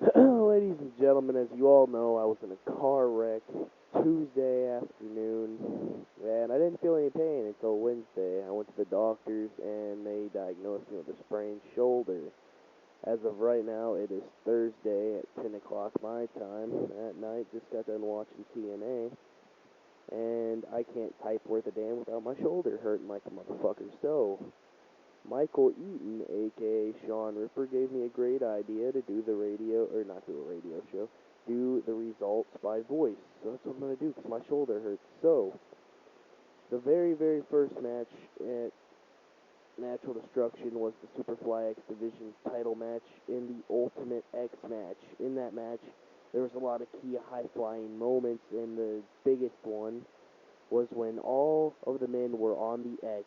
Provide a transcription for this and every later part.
Ladies and gentlemen, as you all know, I was in a car wreck Tuesday afternoon, and I didn't feel any pain until Wednesday. I went to the doctors, and they diagnosed me with a sprained shoulder. As of right now, it is Thursday at 10 o'clock my time at night. Just got done watching TNA, and I can't type worth a damn without my shoulder hurting like a motherfucker. So, Michael Eaton, aka Sean Ripper, gave me a great idea to do the radio, or not do a radio show, do the results by voice. So that's what I'm going to do because my shoulder hurts. So, the very, very first match at Natural Destruction was the Superfly X Division title match in the Ultimate X match. In that match, there was a lot of key high-flying moments, and the biggest one was when all of the men were on the X,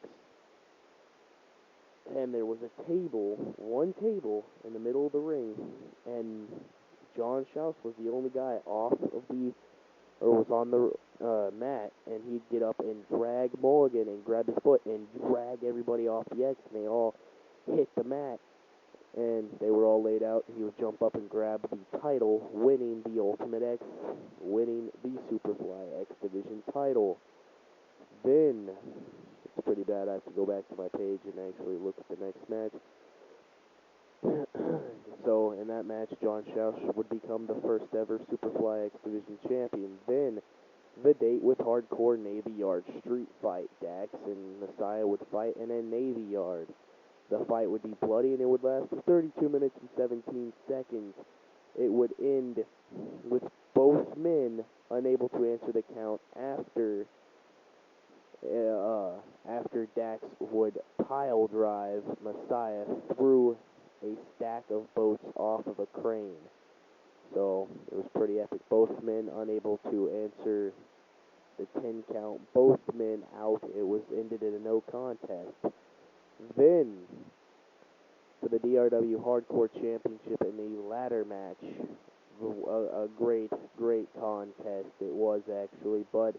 and there was a table, one table, in the middle of the ring, and John Schaus was the only guy off of or was on the mat, and he'd get up and drag Mulligan and grab his foot and drag everybody off the X, and they all hit the mat, and they were all laid out. He would jump up and grab the title, winning the Ultimate X, winning the Superfly X Division title. Then, it's pretty bad, I have to go back to my page and actually look at the next match. So, in that match, John Schaus would become the first ever Superfly X Division champion. Then, the date with Hardcore Navy Yard street fight. Dax and Messiah would fight in a Navy Yard. The fight would be bloody and it would last for 32 minutes and 17 seconds. It would end with both men unable to answer the count after Dax would pile drive Messiah through a stack of boats off of a crane. So it was pretty epic. Both men unable to answer the 10 count. Both men out. It was ended in a no contest. Then, for the DRW Hardcore Championship in the ladder match, a great, great contest it was actually, but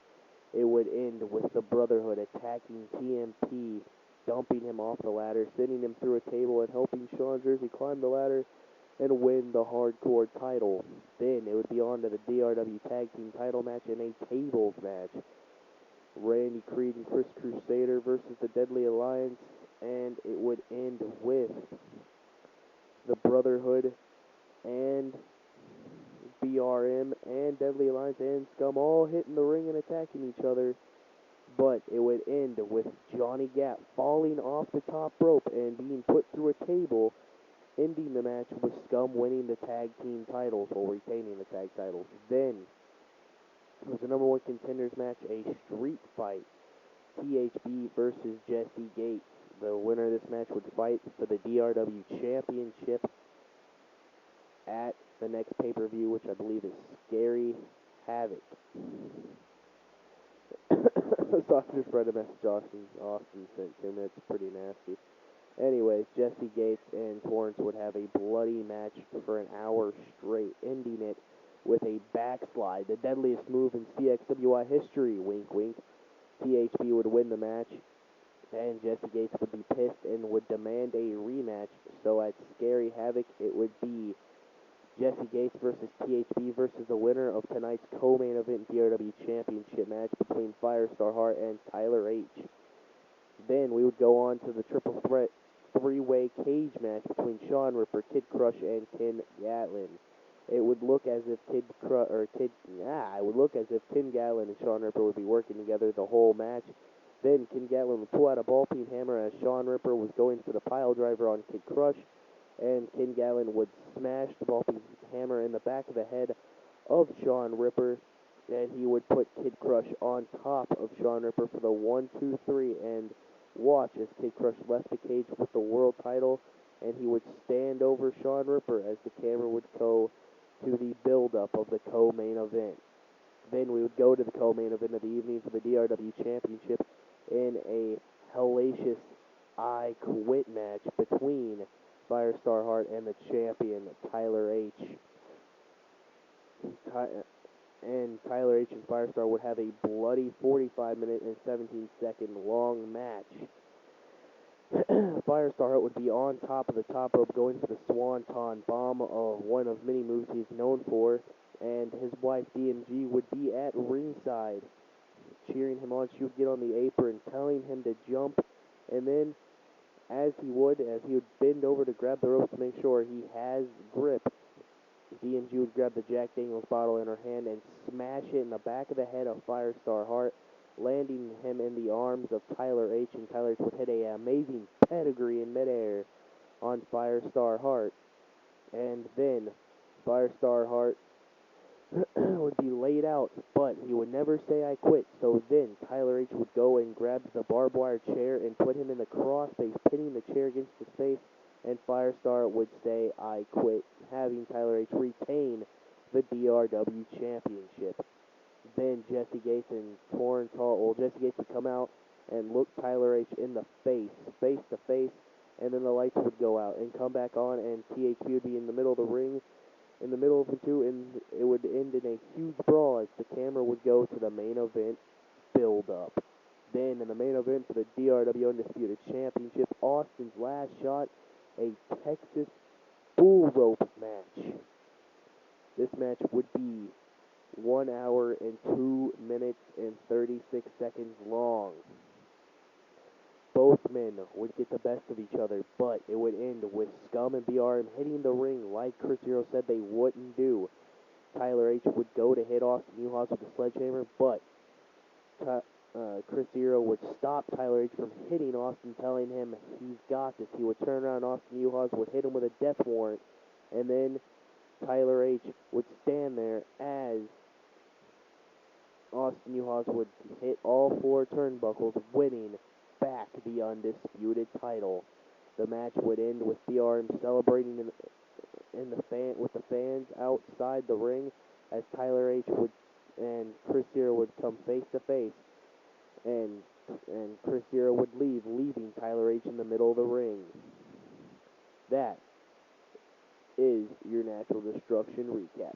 it would end with the Brotherhood attacking TMP, dumping him off the ladder, sending him through a table, and helping Sean Jersey climb the ladder and win the Hardcore title. Then it would be on to the DRW Tag Team title match in a tables match. Randy Creed and Chris Crusader versus the Deadly Alliance, and it would end with the Brotherhood and BRM and Deadly Alliance and Scum all hitting the ring and attacking each other, but it would end with Johnny Gat falling off the top rope and being put through a table, ending the match with Scum winning the tag team titles or retaining the tag titles. Then it was the number one contenders match, a street fight, THB versus Jesse Gates. The winner of this match would fight for the DRW Championship at the next pay-per-view, which I believe is Scary Havoc. So I just read a message Austin sent to me. It's pretty nasty. Anyways, Jesse Gates and Torrance would have a bloody match for an hour straight, ending it with a backslide, the deadliest move in CXWI history. Wink, wink. THB would win the match, and Jesse Gates would be pissed and would demand a rematch. So at Scary Havoc, it would be Jesse Gates versus THB versus the winner of tonight's co-main event DRW Championship match between Firestar Hart and Tyler H. Then we would go on to the triple threat three-way cage match between Sean Ripper, Kid Crush, and Ken Gatlin. It would look as if Ken Gatlin and Sean Ripper would be working together the whole match. Then Ken Gatlin would pull out a ball-peen hammer as Sean Ripper was going for the pile driver on Kid Crush, and Ken Gatlin would smash the ball-peen hammer in the back of the head of Sean Ripper, and he would put Kid Crush on top of Sean Ripper for the 1, 2, 3, and watch as Kid Crush left the cage with the world title, and he would stand over Sean Ripper as the camera would go to the build-up of the co-main event. Then we would go to the co-main event of the evening for the DRW Championship in a hellacious I Quit match between Firestar Hart and the champion, Tyler H. And Tyler H. and Firestar would have a bloody 45-minute and 17-second long match. Firestar Hart would be on top of the top rope going for the Swanton Bomb, one of many moves he's known for, and his wife DMG would be at ringside cheering him on. She would get on the apron telling him to jump, and then as he would bend over to grab the ropes to make sure he has grip, DMG would grab the Jack Daniels bottle in her hand and smash it in the back of the head of Firestar Hart, landing him in the arms of Tyler H. And Tyler H. would hit an amazing pedigree in midair on Firestar Hart. And then Firestar Hart would be laid out, but he would never say I quit. So then Tyler H. would go and grab the barbed wire chair and put him in the crossface, pinning the chair against his face, and Firestar would say I quit, having Tyler H. retain the DRW championship. Then Jesse Gates and Torrance Hall, Jesse Gates would come out and look Tyler H. in the face to face, and then the lights would go out and come back on, and THP would be in the middle of the ring, in the middle of the two, and it would end in a huge brawl as the camera would go to the main event build-up. Then in the main event for the DRW Undisputed Championship, Austin's last shot, a Texas bull rope match. This match would be 1 hour and 2 minutes and 36 seconds long. Both men would get the best of each other, but it would end with Scum and BRM hitting the ring like Chris Hero said they wouldn't do. Tyler H. would go to hit Austin Uhas with a sledgehammer, but Chris Hero would stop Tyler H. from hitting Austin, telling him he's got this. He would turn around, Austin Uhas would hit him with a death warrant, and then Tyler H. would stand there as Austin Uhas would hit all 4 turnbuckles, winning back the undisputed title. The match would end with BRM celebrating with the fans outside the ring as Tyler H. and Chris Hero would come face to face, and Chris Hero would leaving Tyler H. in the middle of the ring. That is your Natural Destruction recap.